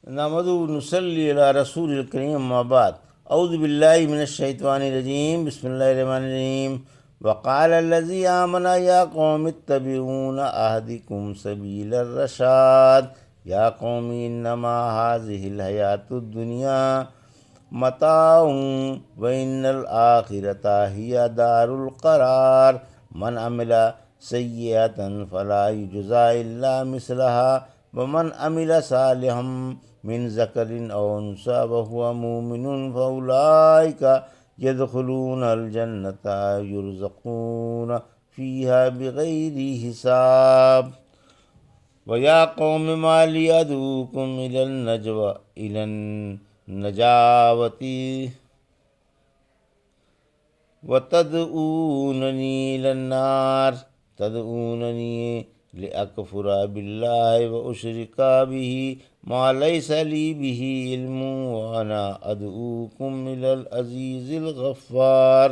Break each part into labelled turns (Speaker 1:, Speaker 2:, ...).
Speaker 1: نحمدہ و نصلی علی رسول الکریم اما بعد اعوذ باللہ من الشیطان الرجیم بسم اللہ الرحمن الرحیم وقال الذی آمن یا قوم اتبعون اہدکم سبیل الرشاد یا قوم انما هذه الحیاۃ الدنیا متاع وان الآخرۃ ہی دار القرار من عمل سیئۃ فلا یجزا الا مثلها ومن عمل صالحا من ذکر او انثى وهو مؤمن فاولئک يدخلون الجنة يرزقون فيها بغير حساب ويا قوم ما لي أدعوكم إلى النجاة وتدعونني إلى النار تدعونني لأكفر بالله وأشرك به ما ليس لي به علم وأنا أدعوكم إلى العزيز الغفار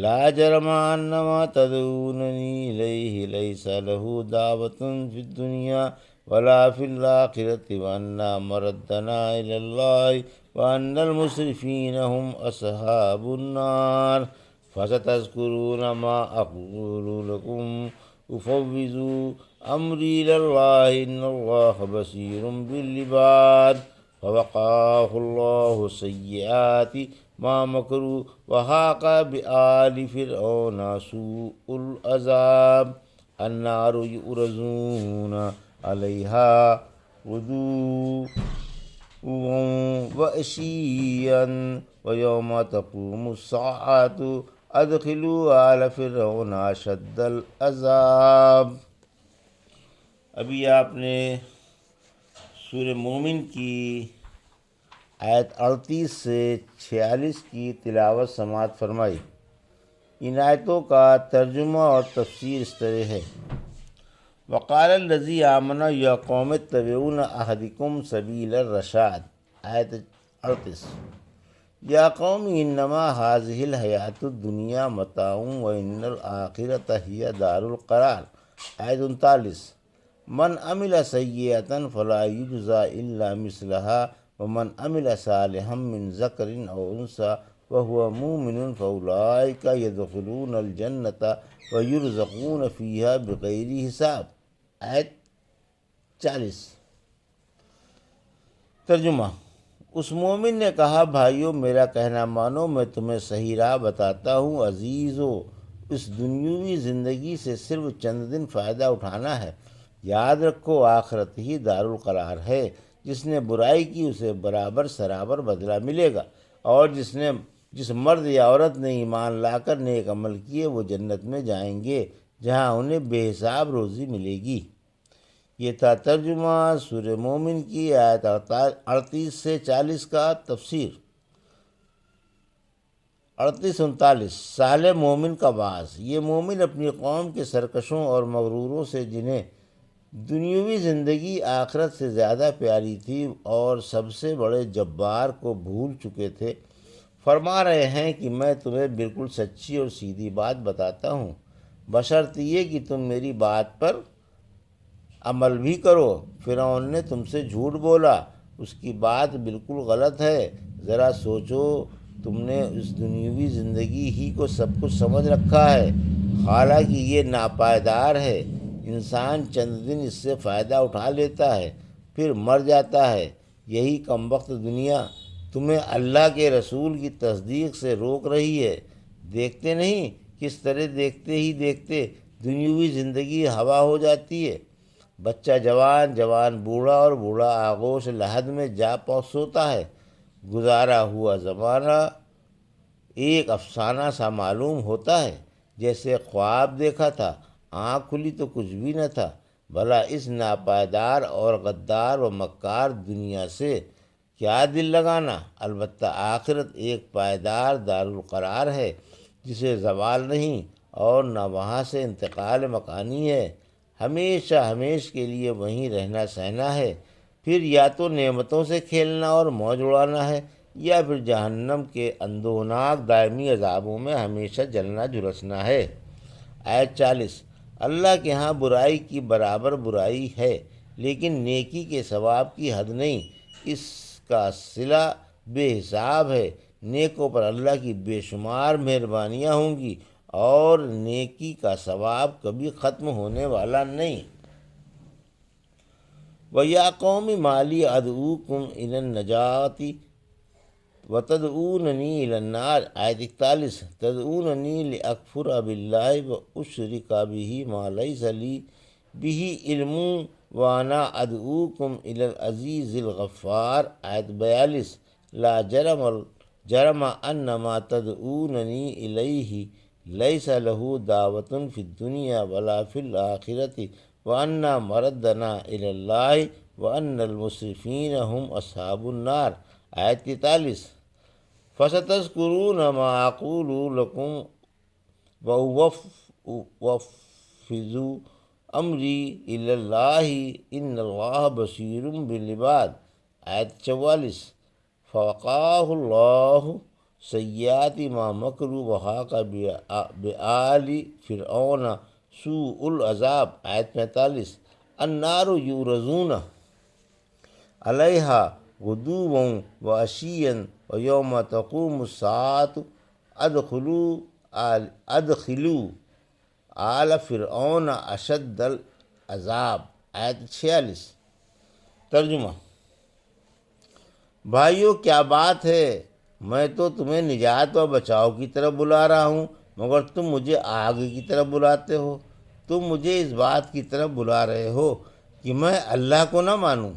Speaker 1: لا جرم أن ما تدعونني إليه ليس له دعوة في الدنيا ولا في الآخرة وأن مردنا إلى الله وأن المسرفين هم أصحاب النار فستذكرون ما أقول لكم أفوض أمري إلى الله إن الله بصير بالعباد فوقاه الله سيئات ما مكروا وحاق بآل فرعون سوء العذاب النار يعرضون عليها غدوا وعشيا ويوم تقوم الساعة ادخلوا آل فرعون اشد العذاب۔ ابھی آپ نے سورہ مومن کی آیت 38 سے 46 کی تلاوت سماعت فرمائی۔ ان آیتوں کا ترجمہ اور تفسیر اس طرح ہے۔ وقال الذی آمن یا قوم اتبعون اہدکم سبیل الرشاد، آیت 38۔ یا قوم انما هذه الحیاۃ الدنیا متاع وان الآخرۃ ہی دار القرار، آیت 39۔ من عمل سیئۃ فلا یجزا الا مثلها ومن عمل صالحا من ذکر او انثى وهو مؤمن فاولئک يدخلون الجنة ويرزقون فيها بغیر حساب، آیت 40۔ ترجمہ: اس مومن نے کہا، بھائیو میرا کہنا مانو، میں تمہیں صحیح راہ بتاتا ہوں۔ عزیزو، اس دنیاوی زندگی سے صرف چند دن فائدہ اٹھانا ہے۔ یاد رکھو آخرت ہی دار القرار ہے۔ جس نے برائی کی اسے برابر سرابر بدلہ ملے گا، اور جس مرد یا عورت نے ایمان لا کر نیک عمل کیے وہ جنت میں جائیں گے جہاں انہیں بے حساب روزی ملے گی۔ یہ تھا ترجمہ سورہ مومن کی آیت 38 سے 40 کا۔ تفسیر 38-39۔ صالح مومن کا باعث۔ یہ مومن اپنی قوم کے سرکشوں اور مغروروں سے، جنہیں دنیاوی زندگی آخرت سے زیادہ پیاری تھی اور سب سے بڑے جبار کو بھول چکے تھے، فرما رہے ہیں کہ میں تمہیں بالکل سچی اور سیدھی بات بتاتا ہوں، بشرط یہ کہ تم میری بات پر عمل بھی کرو۔ فرعون نے تم سے جھوٹ بولا، اس کی بات بالکل غلط ہے۔ ذرا سوچو، تم نے اس دنیاوی زندگی ہی کو سب کچھ سمجھ رکھا ہے، حالانکہ یہ ناپائیدار ہے۔ انسان چند دن اس سے فائدہ اٹھا لیتا ہے، پھر مر جاتا ہے۔ یہی کمبخت دنیا تمہیں اللہ کے رسول کی تصدیق سے روک رہی ہے۔ دیکھتے نہیں کس طرح دیکھتے ہی دیکھتے دنیاوی زندگی ہوا ہو جاتی ہے۔ بچہ جوان، جوان بوڑھا، اور بوڑھا آغوش لحد میں جا سوتا ہے۔ گزارا ہوا زمانہ ایک افسانہ سا معلوم ہوتا ہے، جیسے خواب دیکھا تھا، آنکھ کھلی تو کچھ بھی نہ تھا۔ بھلا اس ناپائیدار اور غدار و مکار دنیا سے کیا دل لگانا؟ البتہ آخرت ایک پائیدار دار القرار ہے، جسے زوال نہیں اور نہ وہاں سے انتقال مکانی ہے۔ ہمیشہ ہمیش کے لیے وہیں رہنا سہنا ہے۔ پھر یا تو نعمتوں سے کھیلنا اور موج اڑانا ہے، یا پھر جہنم کے اندوناک دائمی عذابوں میں ہمیشہ جلنا جھلسنا ہے۔ آیت 40۔ اللہ کے ہاں برائی کی برابر برائی ہے، لیکن نیکی کے ثواب کی حد نہیں۔ اس کا صلہ بے حساب ہے، نیکوں پر اللہ کی بے شمار مہربانیاں ہوں گی اور نیکی کا ثواب کبھی ختم ہونے والا نہیں۔ وَيَا قَوْمِ مَا لِي أَدْعُوكُمْ إِلَى النَّجَاةِ وَتَدْعُونَنِي إِلَى النَّارِ۔ آیت 41۔ تدعوننی لأکفر باللہ وأشرک بہ ما لیس لی بہ علم وأنا أدعوکم إلی العزیز الغفار۔ آیت 42۔ لا جرم أن ما تدعوننی الیہ لیس لہ دعوۃ فی الدنیا ولا فی الآخرۃ وأن مردنا إلی اللہ وأن المسرفین هم اصحاب النار۔ آیت 43۔ فَسَتَذْكُرُونَ مَا أَقُولُ لَكُمْ وَأُفَوِّضُ أَمْرِي إِلَى اللَّهِ إِنَّ اللَّهَ بَصِيرٌ بِالْعِبَادِ۔ آیت 44۔ فَوَقَاهُ اللَّهُ سَيِّئَاتِ مَا مَكَرُوا وَحَاقَ بِآلِ فِرْعَوْنَ سُوءُ الْعَذَابِ۔ آیت 45۔ النَّارُ يُعْرَضُونَ عَلَيْهَا غُدُوًّا وَعَشِيًّا وَيَوْمَ تَقُومُ السَّاعَةُ أَدْخِلُوا آلَ فِرْعَوْنَ أَشَدَّ الْعَذَابِ۔ آیت 46۔ ترجمہ: بھائیو کیا بات ہے، میں تو تمہیں نجات و بچاؤ کی طرف بلا رہا ہوں، مگر تم مجھے آگ کی طرف بلاتے ہو۔ تم مجھے اس بات کی طرف بلا رہے ہو کہ میں اللہ کو نہ مانوں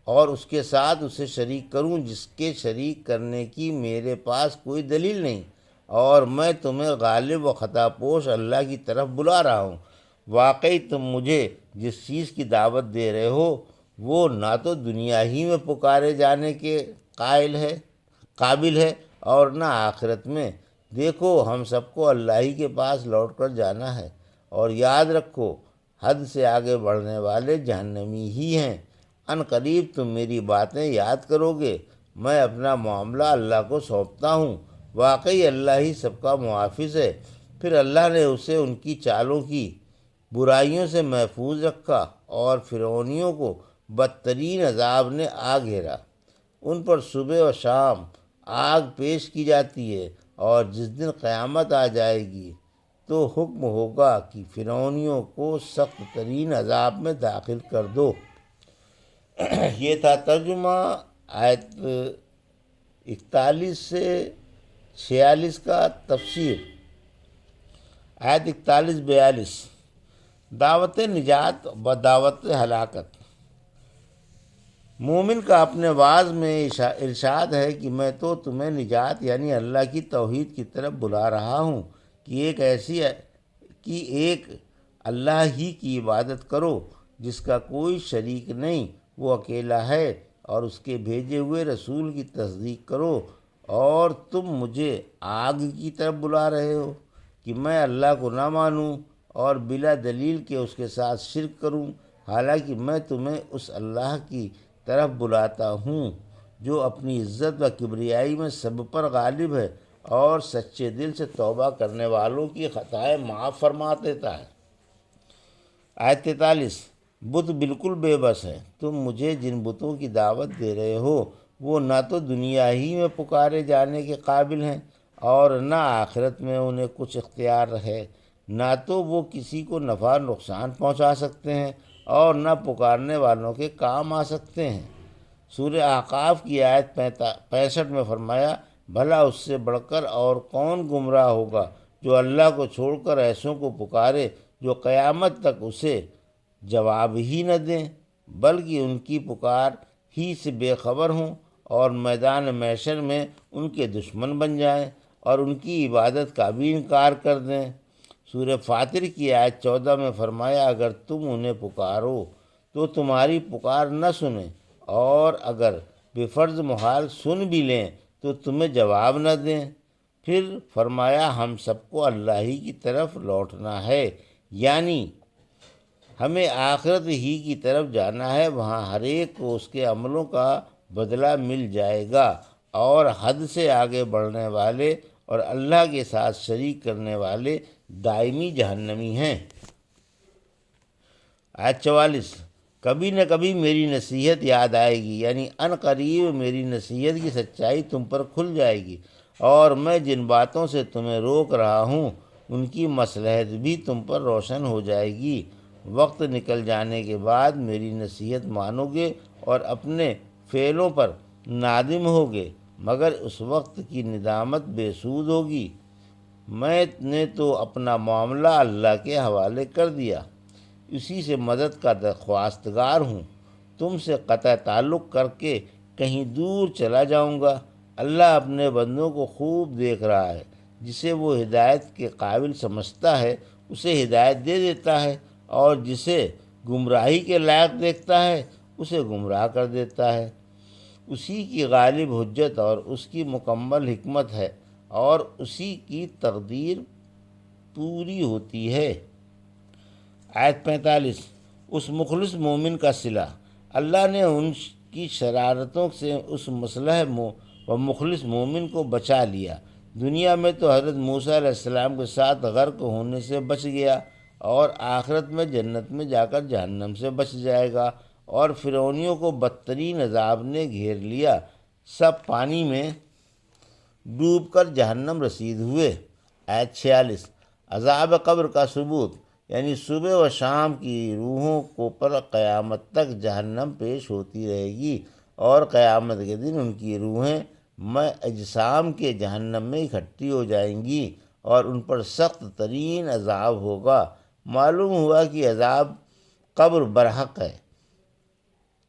Speaker 1: اور اس کے ساتھ اسے شریک کروں جس کے شریک کرنے کی میرے پاس کوئی دلیل نہیں، اور میں تمہیں غالب و خطا پوش اللہ کی طرف بلا رہا ہوں۔ واقعی تم مجھے جس چیز کی دعوت دے رہے ہو وہ نہ تو دنیا ہی میں پکارے جانے کے قابل ہے اور نہ آخرت میں۔ دیکھو ہم سب کو اللہ ہی کے پاس لوٹ کر جانا ہے، اور یاد رکھو حد سے آگے بڑھنے والے جہنمی ہی ہیں۔ ان قریب تم میری باتیں یاد کرو گے۔ میں اپنا معاملہ اللہ کو سونپتا ہوں، واقعی اللہ ہی سب کا محافظ ہے۔ پھر اللہ نے اسے ان کی چالوں کی برائیوں سے محفوظ رکھا اور فرعونیوں کو بدترین عذاب نے آ گھیرا۔ ان پر صبح و شام آگ پیش کی جاتی ہے، اور جس دن قیامت آ جائے گی تو حکم ہوگا کہ فرعونیوں کو سخت ترین عذاب میں داخل کر دو۔ یہ تھا ترجمہ آیت 41 سے 46 کا۔ تفسیر آیت 41-42۔ دعوت نجات و دعوت ہلاکت۔ مومن کا اپنے وعظ میں ارشاد ہے کہ میں تو تمہیں نجات یعنی اللہ کی توحید کی طرف بلا رہا ہوں کہ ایک اللہ ہی کی عبادت کرو جس کا کوئی شریک نہیں، وہ اکیلا ہے، اور اس کے بھیجے ہوئے رسول کی تصدیق کرو۔ اور تم مجھے آگ کی طرف بلا رہے ہو کہ میں اللہ کو نہ مانوں اور بلا دلیل کے اس کے ساتھ شرک کروں، حالانکہ میں تمہیں اس اللہ کی طرف بلاتا ہوں جو اپنی عزت و کبریائی میں سب پر غالب ہے اور سچے دل سے توبہ کرنے والوں کی خطائیں معاف فرما دیتا ہے۔ آیت 43۔ بت بالکل بے بس ہے۔ تم مجھے جن بتوں کی دعوت دے رہے ہو وہ نہ تو دنیا ہی میں پکارے جانے کے قابل ہیں اور نہ آخرت میں انہیں کچھ اختیار ہے، نہ تو وہ کسی کو نفع نقصان پہنچا سکتے ہیں اور نہ پکارنے والوں کے کام آ سکتے ہیں۔ سورہ احقاف کی آیت 65 میں فرمایا، بھلا اس سے بڑھ کر اور کون گمراہ ہوگا جو اللہ کو چھوڑ کر ایسوں کو پکارے جو قیامت تک اسے جواب ہی نہ دیں بلکہ ان کی پکار ہی سے بے خبر ہوں اور میدان محشر میں ان کے دشمن بن جائیں اور ان کی عبادت کا بھی انکار کر دیں۔ سورہ فاطر کی آیت 14 میں فرمایا، اگر تم انہیں پکارو تو تمہاری پکار نہ سنیں، اور اگر بفرض محال سن بھی لیں تو تمہیں جواب نہ دیں۔ پھر فرمایا ہم سب کو اللہ ہی کی طرف لوٹنا ہے، یعنی ہمیں آخرت ہی کی طرف جانا ہے، وہاں ہر ایک کو اس کے عملوں کا بدلہ مل جائے گا، اور حد سے آگے بڑھنے والے اور اللہ کے ساتھ شریک کرنے والے دائمی جہنمی ہیں۔ آیت 44۔ کبھی نہ کبھی میری نصیحت یاد آئے گی، یعنی ان قریب میری نصیحت کی سچائی تم پر کھل جائے گی، اور میں جن باتوں سے تمہیں روک رہا ہوں ان کی مصلحت بھی تم پر روشن ہو جائے گی۔ وقت نکل جانے کے بعد میری نصیحت مانو گے اور اپنے فعلوں پر نادم ہوگے، مگر اس وقت کی ندامت بے سود ہوگی۔ میں نے تو اپنا معاملہ اللہ کے حوالے کر دیا، اسی سے مدد کا درخواستگار ہوں۔ تم سے قطع تعلق کر کے کہیں دور چلا جاؤں گا۔ اللہ اپنے بندوں کو خوب دیکھ رہا ہے، جسے وہ ہدایت کے قابل سمجھتا ہے اسے ہدایت دے دیتا ہے، اور جسے گمراہی کے لائق دیکھتا ہے اسے گمراہ کر دیتا ہے۔ اسی کی غالب حجت اور اس کی مکمل حکمت ہے، اور اسی کی تقدیر پوری ہوتی ہے۔ آیت 45۔ اس مخلص مومن کا صلہ۔ اللہ نے ان کی شرارتوں سے اس مصلح و مخلص مومن کو بچا لیا۔ دنیا میں تو حضرت موسیٰ علیہ السلام کے ساتھ غرق ہونے سے بچ گیا، اور آخرت میں جنت میں جا کر جہنم سے بچ جائے گا۔ اور فرعونیوں کو بدترین عذاب نے گھیر لیا، سب پانی میں ڈوب کر جہنم رسید ہوئے۔ آیت 46۔ عذاب قبر کا ثبوت، یعنی صبح و شام کی روحوں کو پر قیامت تک جہنم پیش ہوتی رہے گی، اور قیامت کے دن ان کی روحیں اجسام کے جہنم میں اکٹھی ہو جائیں گی، اور ان پر سخت ترین عذاب ہوگا۔ معلوم ہوا کہ عذاب قبر برحق ہے۔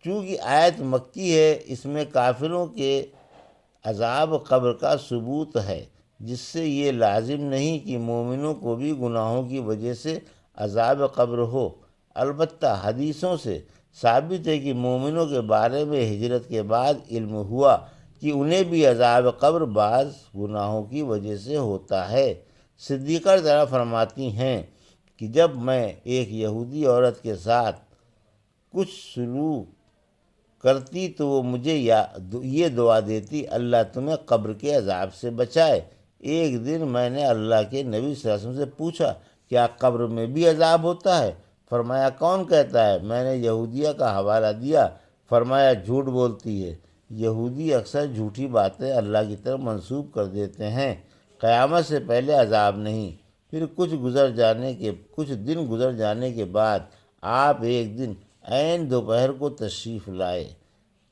Speaker 1: چونکہ آیت مکی ہے، اس میں کافروں کے عذاب قبر کا ثبوت ہے، جس سے یہ لازم نہیں کہ مومنوں کو بھی گناہوں کی وجہ سے عذاب قبر ہو۔ البتہ حدیثوں سے ثابت ہے کہ مومنوں کے بارے میں ہجرت کے بعد علم ہوا کہ انہیں بھی عذاب قبر بعض گناہوں کی وجہ سے ہوتا ہے۔ صدیقہ رضی اللہ عنہا فرماتی ہیں کہ جب میں ایک یہودی عورت کے ساتھ کچھ سلوک کرتی تو وہ مجھے یہ دعا دیتی، اللہ تمہیں قبر کے عذاب سے بچائے۔ ایک دن میں نے اللہ کے نبی صلی اللہ علیہ وسلم سے پوچھا، کیا قبر میں بھی عذاب ہوتا ہے؟ فرمایا کون کہتا ہے؟ میں نے یہودیہ کا حوالہ دیا۔ فرمایا جھوٹ بولتی ہے۔ یہودی اکثر جھوٹی باتیں اللہ کی طرف منسوب کر دیتے ہیں۔ قیامت سے پہلے عذاب نہیں۔ پھر کچھ دن گزر جانے کے بعد آپ ایک دن عین دوپہر کو تشریف لائے۔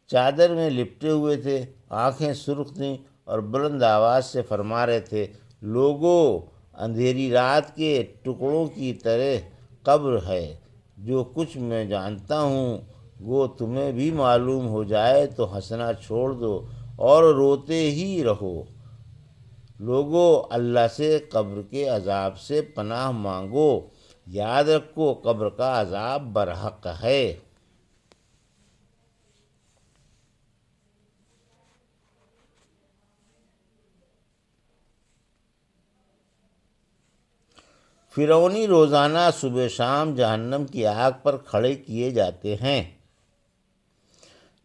Speaker 1: چادر میں لپٹے ہوئے تھے، آنکھیں سرخ تھیں، اور بلند آواز سے فرما رہے تھے، لوگو، اندھیری رات کے ٹکڑوں کی طرح قبر ہے۔ جو کچھ میں جانتا ہوں وہ تمہیں بھی معلوم ہو جائے تو ہنسنا چھوڑ دو اور روتے ہی رہو۔ لوگو، اللہ سے قبر کے عذاب سے پناہ مانگو۔ یاد رکھو، قبر کا عذاب برحق ہے۔ فرعونی روزانہ صبح شام جہنم کی آگ پر کھڑے کیے جاتے ہیں۔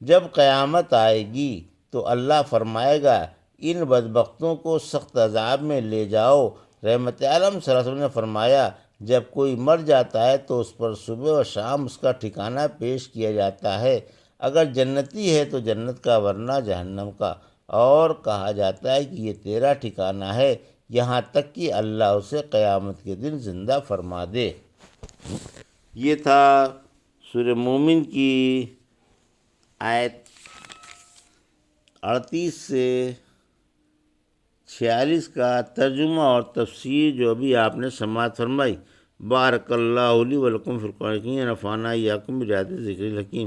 Speaker 1: جب قیامت آئے گی تو اللہ فرمائے گا، ان بدبختوں کو سخت عذاب میں لے جاؤ۔ رحمت عالم صلی اللہ علیہ وسلم نے فرمایا، جب کوئی مر جاتا ہے تو اس پر صبح و شام اس کا ٹھکانہ پیش کیا جاتا ہے۔ اگر جنتی ہے تو جنت کا، ورنہ جہنم کا، اور کہا جاتا ہے کہ یہ تیرا ٹھکانہ ہے، یہاں تک کہ اللہ اسے قیامت کے دن زندہ فرما دے۔ یہ تھا سورہ مومن کی آیت 38 سے 46 کا ترجمہ اور تفسیر جو ابھی آپ نے سماعت فرمائی۔ بارک اللہ لی و لکم فی القرآن الحکیم، نفعنا ایاکم بآیات الذکر الحکیم۔